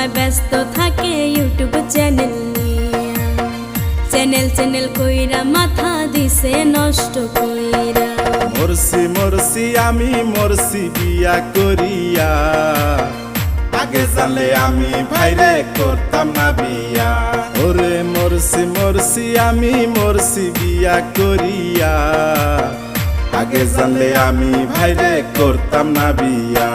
সময় ব্যস্ত থাকে ইউটিউব চ্যানেল নিয়া। চ্যানেল কইরা মাথা দিছে নষ্ট কইরা। মরছি মরছি আমি মরছি বিয়া করিয়া, আগে জানলে আমি ভাইরে করতাম না বিয়া। ওরে মরছি মরছি আমি মরছি বিয়া করিয়া, আগে জানলে আমি ভাইরে করতাম না বিয়া।